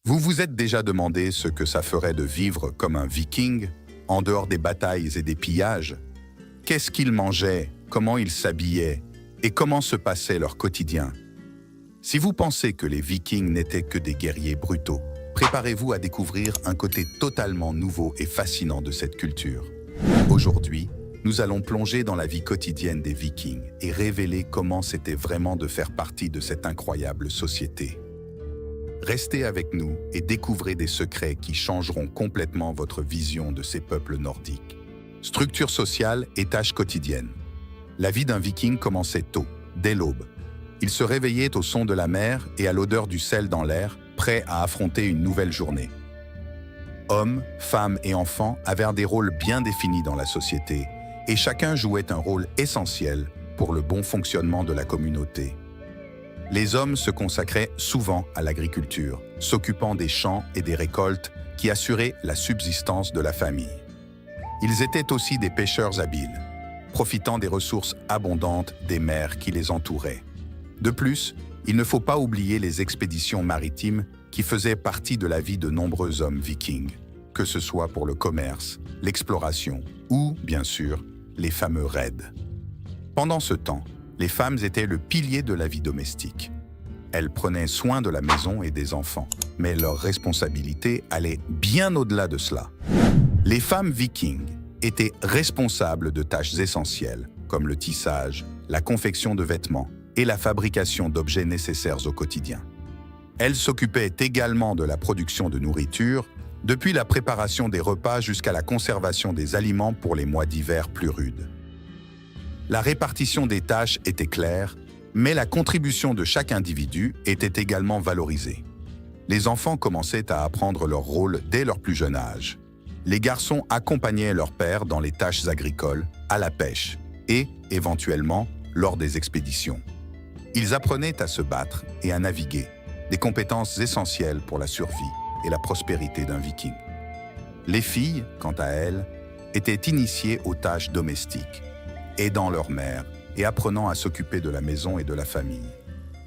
Vous vous êtes déjà demandé ce que ça ferait de vivre comme un viking, en dehors des batailles et des pillages? Qu'est-ce qu'ils mangeaient, comment ils s'habillaient et comment se passait leur quotidien? Si vous pensez que les vikings n'étaient que des guerriers brutaux, préparez-vous à découvrir un côté totalement nouveau et fascinant de cette culture. Aujourd'hui, nous allons plonger dans la vie quotidienne des vikings et révéler comment c'était vraiment de faire partie de cette incroyable société. Restez avec nous et découvrez des secrets qui changeront complètement votre vision de ces peuples nordiques. Structure sociale et tâches quotidiennes. La vie d'un viking commençait tôt, dès l'aube. Il se réveillait au son de la mer et à l'odeur du sel dans l'air, prêt à affronter une nouvelle journée. Hommes, femmes et enfants avaient des rôles bien définis dans la société et chacun jouait un rôle essentiel pour le bon fonctionnement de la communauté. Les hommes se consacraient souvent à l'agriculture, s'occupant des champs et des récoltes qui assuraient la subsistance de la famille. Ils étaient aussi des pêcheurs habiles, profitant des ressources abondantes des mers qui les entouraient. De plus, il ne faut pas oublier les expéditions maritimes qui faisaient partie de la vie de nombreux hommes vikings, que ce soit pour le commerce, l'exploration ou, bien sûr, les fameux raids. Pendant ce temps, les femmes étaient le pilier de la vie domestique. Elles prenaient soin de la maison et des enfants, mais leurs responsabilités allaient bien au-delà de cela. Les femmes vikings étaient responsables de tâches essentielles, comme le tissage, la confection de vêtements et la fabrication d'objets nécessaires au quotidien. Elles s'occupaient également de la production de nourriture, depuis la préparation des repas jusqu'à la conservation des aliments pour les mois d'hiver plus rudes. La répartition des tâches était claire, mais la contribution de chaque individu était également valorisée. Les enfants commençaient à apprendre leur rôle dès leur plus jeune âge. Les garçons accompagnaient leur père dans les tâches agricoles, à la pêche et, éventuellement, lors des expéditions. Ils apprenaient à se battre et à naviguer, des compétences essentielles pour la survie et la prospérité d'un viking. Les filles, quant à elles, étaient initiées aux tâches domestiques, aidant leur mère et apprenant à s'occuper de la maison et de la famille.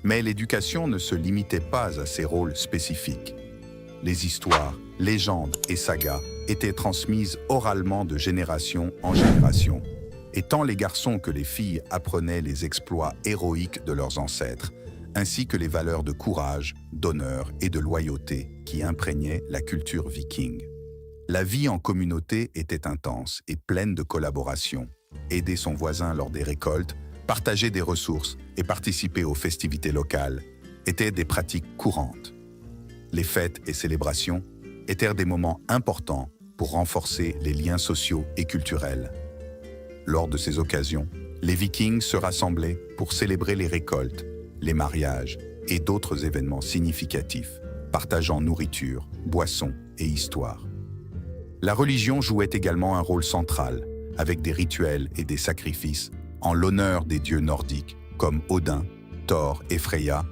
Mais l'éducation ne se limitait pas à ces rôles spécifiques. Les histoires, légendes et sagas étaient transmises oralement de génération en génération, et tant les garçons que les filles apprenaient les exploits héroïques de leurs ancêtres, ainsi que les valeurs de courage, d'honneur et de loyauté qui imprégnaient la culture viking. La vie en communauté était intense et pleine de collaboration. Aider son voisin lors des récoltes, partager des ressources et participer aux festivités locales étaient des pratiques courantes. Les fêtes et célébrations étaient des moments importants pour renforcer les liens sociaux et culturels. Lors de ces occasions, les Vikings se rassemblaient pour célébrer les récoltes, les mariages et d'autres événements significatifs, partageant nourriture, boissons et histoire. La religion jouait également un rôle central, avec des rituels et des sacrifices en l'honneur des dieux nordiques comme Odin, Thor et Freya,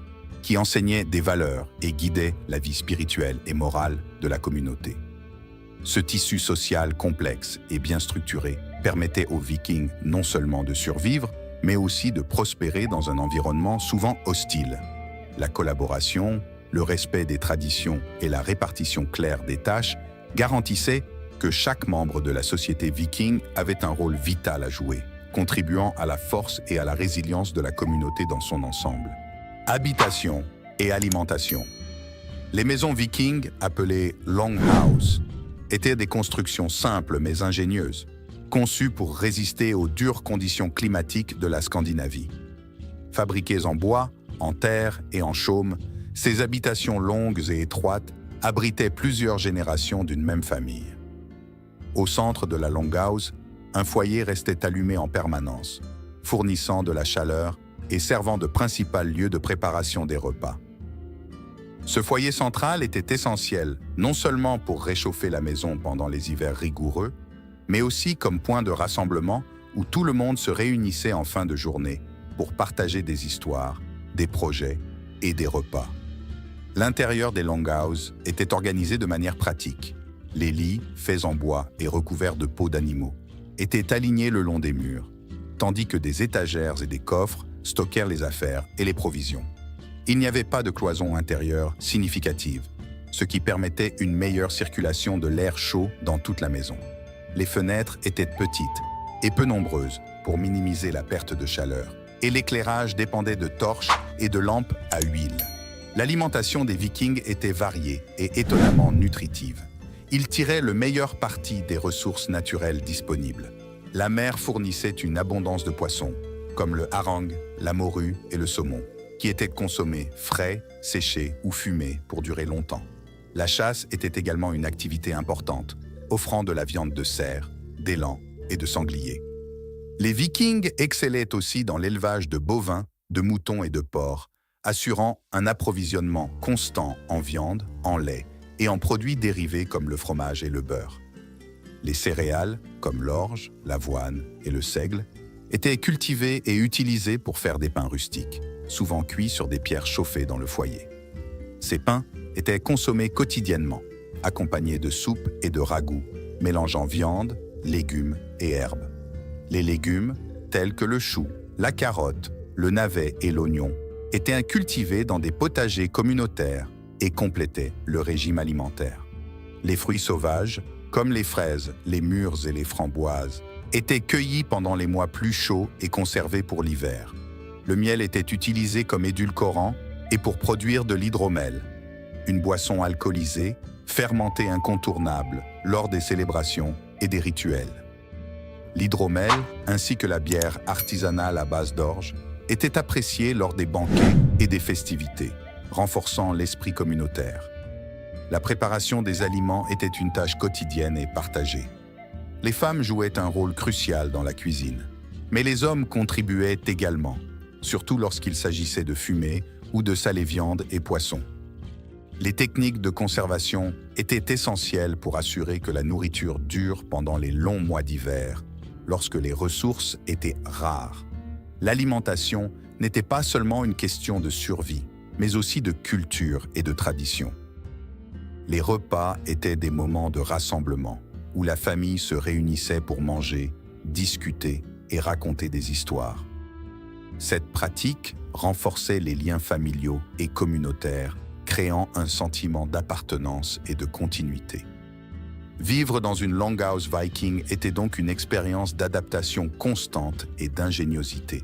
qui enseignaient des valeurs et guidaient la vie spirituelle et morale de la communauté. Ce tissu social complexe et bien structuré permettait aux Vikings non seulement de survivre, mais aussi de prospérer dans un environnement souvent hostile. La collaboration, le respect des traditions et la répartition claire des tâches garantissaient que chaque membre de la société viking avait un rôle vital à jouer, contribuant à la force et à la résilience de la communauté dans son ensemble. Habitation et alimentation. Les maisons vikings, appelées longhouse, étaient des constructions simples mais ingénieuses, conçues pour résister aux dures conditions climatiques de la Scandinavie. Fabriquées en bois, en terre et en chaume, ces habitations longues et étroites abritaient plusieurs générations d'une même famille. Au centre de la longhouse, un foyer restait allumé en permanence, fournissant de la chaleur et servant de principal lieu de préparation des repas. Ce foyer central était essentiel, non seulement pour réchauffer la maison pendant les hivers rigoureux, mais aussi comme point de rassemblement où tout le monde se réunissait en fin de journée pour partager des histoires, des projets et des repas. L'intérieur des longhouses était organisé de manière pratique. Les lits, faits en bois et recouverts de peaux d'animaux, étaient alignés le long des murs, tandis que des étagères et des coffres stockèrent les affaires et les provisions. Il n'y avait pas de cloison intérieure significative. ce qui permettait une meilleure circulation de l'air chaud dans toute la maison. Les fenêtres étaient petites et peu nombreuses pour minimiser la perte de chaleur, et l'éclairage dépendait de torches et de lampes à huile. L'alimentation des Vikings était variée et étonnamment nutritive. Ils tiraient le meilleur parti des ressources naturelles disponibles. La mer fournissait une abondance de poissons, comme le hareng, la morue et le saumon, qui étaient consommés frais, séchés ou fumés pour durer longtemps. La chasse était également une activité importante, offrant de la viande de cerf, d'élan et de sanglier. Les Vikings excellaient aussi dans l'élevage de bovins, de moutons et de porcs, assurant un approvisionnement constant en viande, en lait et en produits dérivés comme le fromage et le beurre. Les céréales, comme l'orge, l'avoine et le seigle, étaient cultivées et utilisées pour faire des pains rustiques, souvent cuits sur des pierres chauffées dans le foyer. Ces pains étaient consommés quotidiennement, accompagnés de soupe et de ragoûts, mélangeant viande, légumes et herbes. Les légumes, tels que le chou, la carotte, le navet et l'oignon, étaient cultivés dans des potagers communautaires et complétaient le régime alimentaire. Les fruits sauvages, comme les fraises, les mûres et les framboises, étaient cueillis pendant les mois plus chauds et conservés pour l'hiver. Le miel était utilisé comme édulcorant et pour produire de l'hydromel, une boisson alcoolisée, fermentée incontournable lors des célébrations et des rituels. L'hydromel, ainsi que la bière artisanale à base d'orge, étaient appréciés lors des banquets et des festivités, renforçant l'esprit communautaire. La préparation des aliments était une tâche quotidienne et partagée. Les femmes jouaient un rôle crucial dans la cuisine, mais les hommes contribuaient également, surtout lorsqu'il s'agissait de fumer ou de saler viande et poissons. Les techniques de conservation étaient essentielles pour assurer que la nourriture dure pendant les longs mois d'hiver, lorsque les ressources étaient rares. L'alimentation n'était pas seulement une question de survie, mais aussi de culture et de tradition. Les repas étaient des moments de rassemblement, où la famille se réunissait pour manger, discuter et raconter des histoires. Cette pratique renforçait les liens familiaux et communautaires, créant un sentiment d'appartenance et de continuité. Vivre dans une longhouse viking était donc une expérience d'adaptation constante et d'ingéniosité.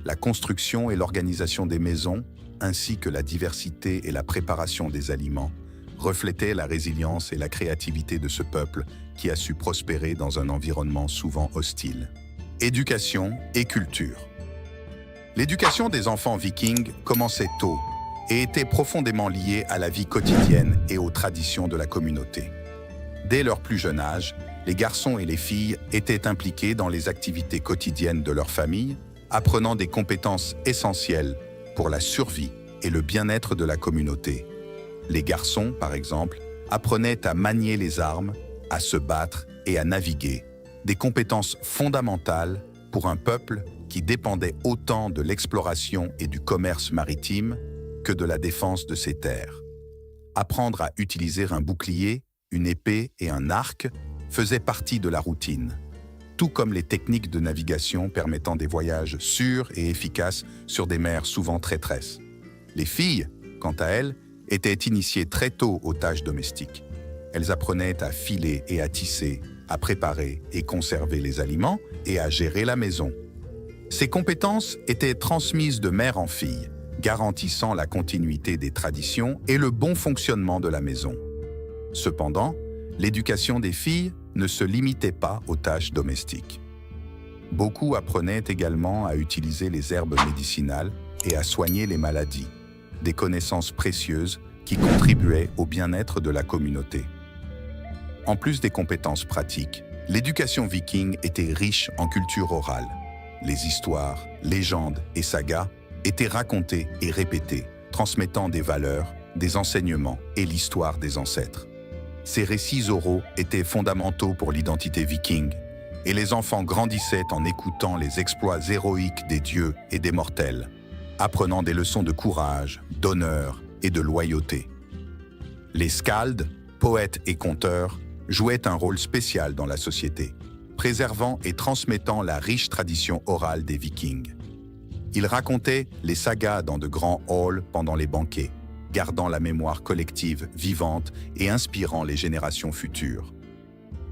La construction et l'organisation des maisons, ainsi que la diversité et la préparation des aliments, reflétaient la résilience et la créativité de ce peuple qui a su prospérer dans un environnement souvent hostile. Éducation et culture. L'éducation des enfants vikings commençait tôt et était profondément liée à la vie quotidienne et aux traditions de la communauté. Dès leur plus jeune âge, les garçons et les filles étaient impliqués dans les activités quotidiennes de leur famille, apprenant des compétences essentielles pour la survie et le bien-être de la communauté. Les garçons, par exemple, apprenaient à manier les armes, à se battre et à naviguer, des compétences fondamentales pour un peuple qui dépendait autant de l'exploration et du commerce maritime que de la défense de ses terres. Apprendre à utiliser un bouclier, une épée et un arc faisait partie de la routine, tout comme les techniques de navigation permettant des voyages sûrs et efficaces sur des mers souvent traîtresses. Les filles, quant à elles, étaient initiées très tôt aux tâches domestiques. Elles apprenaient à filer et à tisser, à préparer et conserver les aliments et à gérer la maison. Ces compétences étaient transmises de mère en fille, garantissant la continuité des traditions et le bon fonctionnement de la maison. Cependant, l'éducation des filles ne se limitait pas aux tâches domestiques. Beaucoup apprenaient également à utiliser les herbes médicinales et à soigner les maladies, des connaissances précieuses qui contribuaient au bien-être de la communauté. En plus des compétences pratiques, l'éducation viking était riche en culture orale. Les histoires, légendes et sagas étaient racontées et répétées, transmettant des valeurs, des enseignements et l'histoire des ancêtres. Ces récits oraux étaient fondamentaux pour l'identité viking, et les enfants grandissaient en écoutant les exploits héroïques des dieux et des mortels, apprenant des leçons de courage, d'honneur et de loyauté. Les skalds, poètes et conteurs, jouaient un rôle spécial dans la société, préservant et transmettant la riche tradition orale des Vikings. Ils racontaient les sagas dans de grands halls pendant les banquets, gardant la mémoire collective vivante et inspirant les générations futures.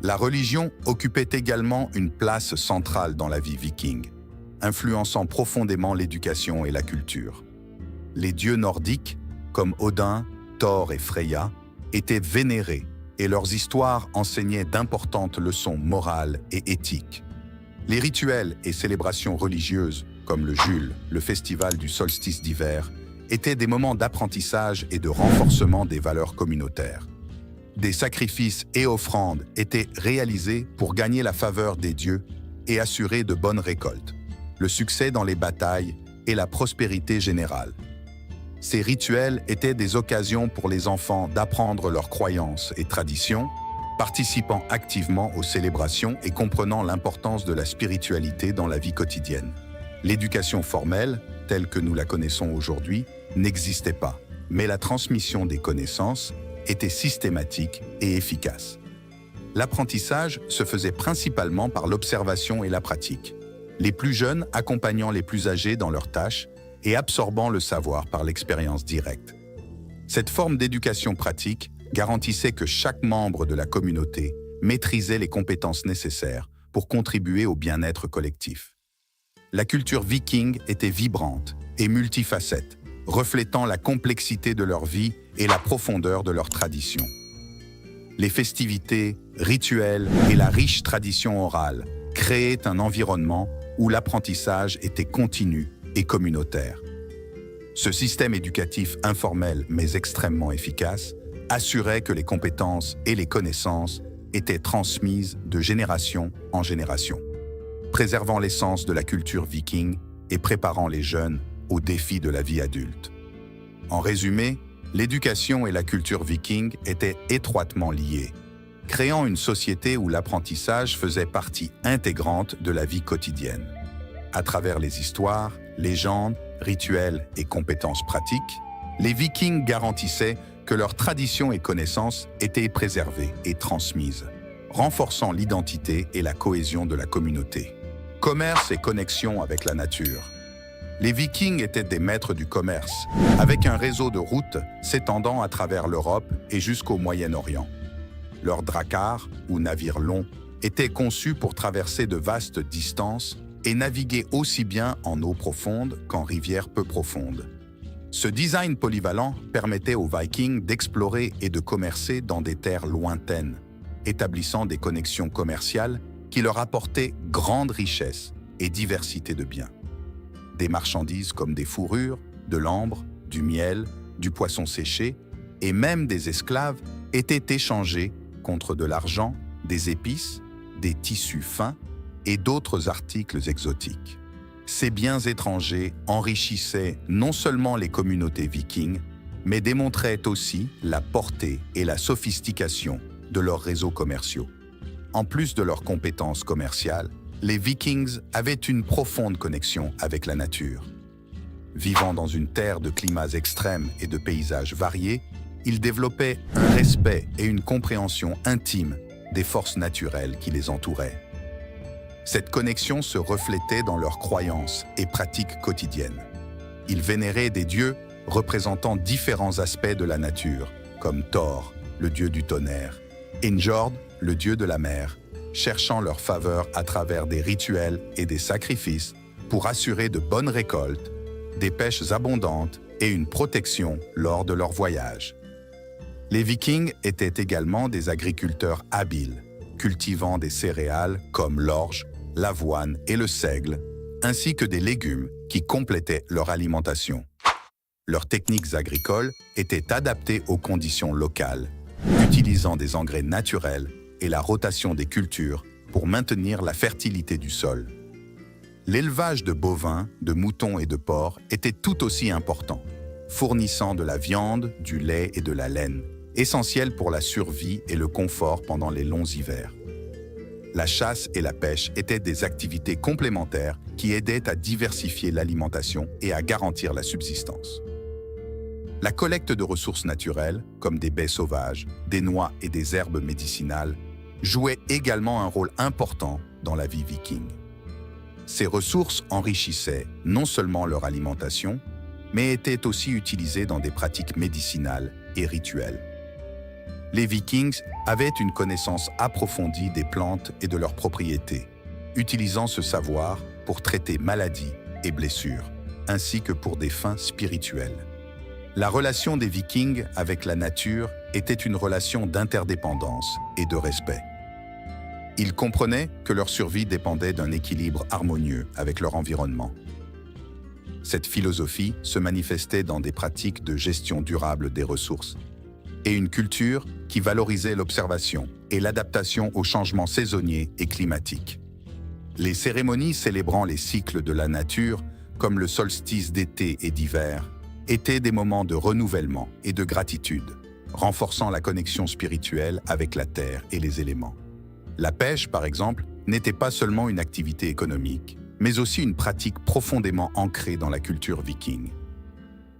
La religion occupait également une place centrale dans la vie viking, influençant profondément l'éducation et la culture. Les dieux nordiques, comme Odin, Thor et Freya, étaient vénérés et leurs histoires enseignaient d'importantes leçons morales et éthiques. Les rituels et célébrations religieuses, comme le Jul, le festival du solstice d'hiver, étaient des moments d'apprentissage et de renforcement des valeurs communautaires. Des sacrifices et offrandes étaient réalisés pour gagner la faveur des dieux et assurer de bonnes récoltes, le succès dans les batailles et la prospérité générale. Ces rituels étaient des occasions pour les enfants d'apprendre leurs croyances et traditions, participant activement aux célébrations et comprenant l'importance de la spiritualité dans la vie quotidienne. L'éducation formelle, telle que nous la connaissons aujourd'hui, n'existait pas, mais la transmission des connaissances était systématique et efficace. L'apprentissage se faisait principalement par l'observation et la pratique, les plus jeunes accompagnant les plus âgés dans leurs tâches et absorbant le savoir par l'expérience directe. Cette forme d'éducation pratique garantissait que chaque membre de la communauté maîtrisait les compétences nécessaires pour contribuer au bien-être collectif. La culture viking était vibrante et multifacette, reflétant la complexité de leur vie et la profondeur de leurs traditions. Les festivités, rituels et la riche tradition orale créaient un environnement où l'apprentissage était continu et communautaire. Ce système éducatif informel mais extrêmement efficace assurait que les compétences et les connaissances étaient transmises de génération en génération, préservant l'essence de la culture viking et préparant les jeunes aux défis de la vie adulte. En résumé, l'éducation et la culture viking étaient étroitement liées, créant une société où l'apprentissage faisait partie intégrante de la vie quotidienne. À travers les histoires, légendes, rituels et compétences pratiques, les Vikings garantissaient que leurs traditions et connaissances étaient préservées et transmises, renforçant l'identité et la cohésion de la communauté. Commerce et connexion avec la nature. Les Vikings étaient des maîtres du commerce, avec un réseau de routes s'étendant à travers l'Europe et jusqu'au Moyen-Orient. Leurs dracars, ou navires longs, étaient conçus pour traverser de vastes distances et naviguer aussi bien en eau profonde qu'en rivière peu profonde. Ce design polyvalent permettait aux Vikings d'explorer et de commercer dans des terres lointaines, établissant des connexions commerciales qui leur apportaient grande richesse et diversité de biens. Des marchandises comme des fourrures, de l'ambre, du miel, du poisson séché et même des esclaves étaient échangés contre de l'argent, des épices, des tissus fins et d'autres articles exotiques. Ces biens étrangers enrichissaient non seulement les communautés vikings, mais démontraient aussi la portée et la sophistication de leurs réseaux commerciaux. En plus de leurs compétences commerciales, les Vikings avaient une profonde connexion avec la nature. Vivant dans une terre de climats extrêmes et de paysages variés, ils développaient un respect et une compréhension intime des forces naturelles qui les entouraient. Cette connexion se reflétait dans leurs croyances et pratiques quotidiennes. Ils vénéraient des dieux représentant différents aspects de la nature, comme Thor, le dieu du tonnerre, et Njord, le dieu de la mer, cherchant leur faveur à travers des rituels et des sacrifices pour assurer de bonnes récoltes, des pêches abondantes et une protection lors de leur voyage. Les Vikings étaient également des agriculteurs habiles, cultivant des céréales comme l'orge, l'avoine et le seigle, ainsi que des légumes qui complétaient leur alimentation. Leurs techniques agricoles étaient adaptées aux conditions locales, utilisant des engrais naturels et la rotation des cultures pour maintenir la fertilité du sol. L'élevage de bovins, de moutons et de porcs était tout aussi important, fournissant de la viande, du lait et de la laine, essentiels pour la survie et le confort pendant les longs hivers. La chasse et la pêche étaient des activités complémentaires qui aidaient à diversifier l'alimentation et à garantir la subsistance. La collecte de ressources naturelles, comme des baies sauvages, des noix et des herbes médicinales, jouait également un rôle important dans la vie viking. Ces ressources enrichissaient non seulement leur alimentation, mais étaient aussi utilisés dans des pratiques médicinales et rituelles. Les Vikings avaient une connaissance approfondie des plantes et de leurs propriétés, utilisant ce savoir pour traiter maladies et blessures, ainsi que pour des fins spirituelles. La relation des Vikings avec la nature était une relation d'interdépendance et de respect. Ils comprenaient que leur survie dépendait d'un équilibre harmonieux avec leur environnement. Cette philosophie se manifestait dans des pratiques de gestion durable des ressources et une culture qui valorisait l'observation et l'adaptation aux changements saisonniers et climatiques. Les cérémonies célébrant les cycles de la nature, comme le solstice d'été et d'hiver, étaient des moments de renouvellement et de gratitude, renforçant la connexion spirituelle avec la terre et les éléments. La pêche, par exemple, n'était pas seulement une activité économique, mais aussi une pratique profondément ancrée dans la culture viking.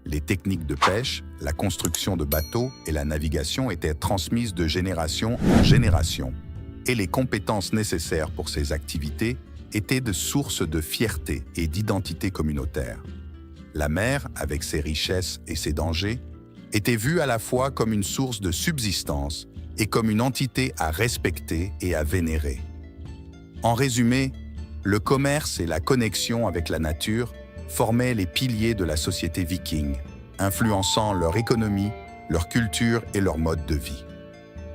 Les techniques de pêche, la construction de bateaux et la navigation étaient transmises de génération en génération, et les compétences nécessaires pour ces activités étaient de sources de fierté et d'identité communautaire. La mer, avec ses richesses et ses dangers, était vue à la fois comme une source de subsistance et comme une entité à respecter et à vénérer. En résumé, le commerce et la connexion avec la nature formaient les piliers de la société viking, influençant leur économie, leur culture et leur mode de vie.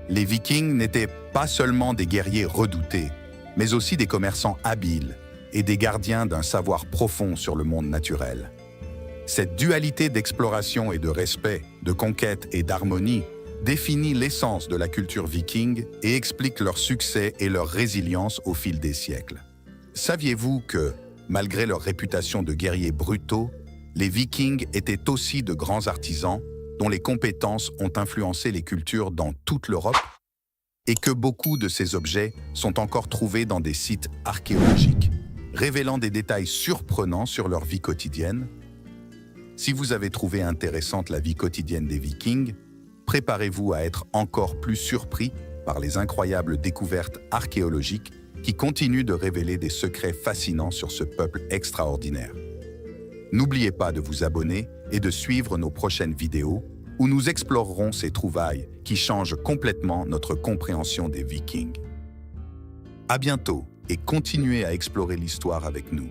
Les Vikings n'étaient pas seulement des guerriers redoutés, mais aussi des commerçants habiles et des gardiens d'un savoir profond sur le monde naturel. Cette dualité d'exploration et de respect, de conquête et d'harmonie définit l'essence de la culture viking et explique leur succès et leur résilience au fil des siècles. Saviez-vous que, malgré leur réputation de guerriers brutaux, les Vikings étaient aussi de grands artisans dont les compétences ont influencé les cultures dans toute l'Europe et que beaucoup de ces objets sont encore trouvés dans des sites archéologiques, révélant des détails surprenants sur leur vie quotidienne? Si vous avez trouvé intéressante la vie quotidienne des Vikings, préparez-vous à être encore plus surpris par les incroyables découvertes archéologiques qui continuent de révéler des secrets fascinants sur ce peuple extraordinaire. N'oubliez pas de vous abonner et de suivre nos prochaines vidéos où nous explorerons ces trouvailles qui changent complètement notre compréhension des Vikings. À bientôt et continuez à explorer l'histoire avec nous.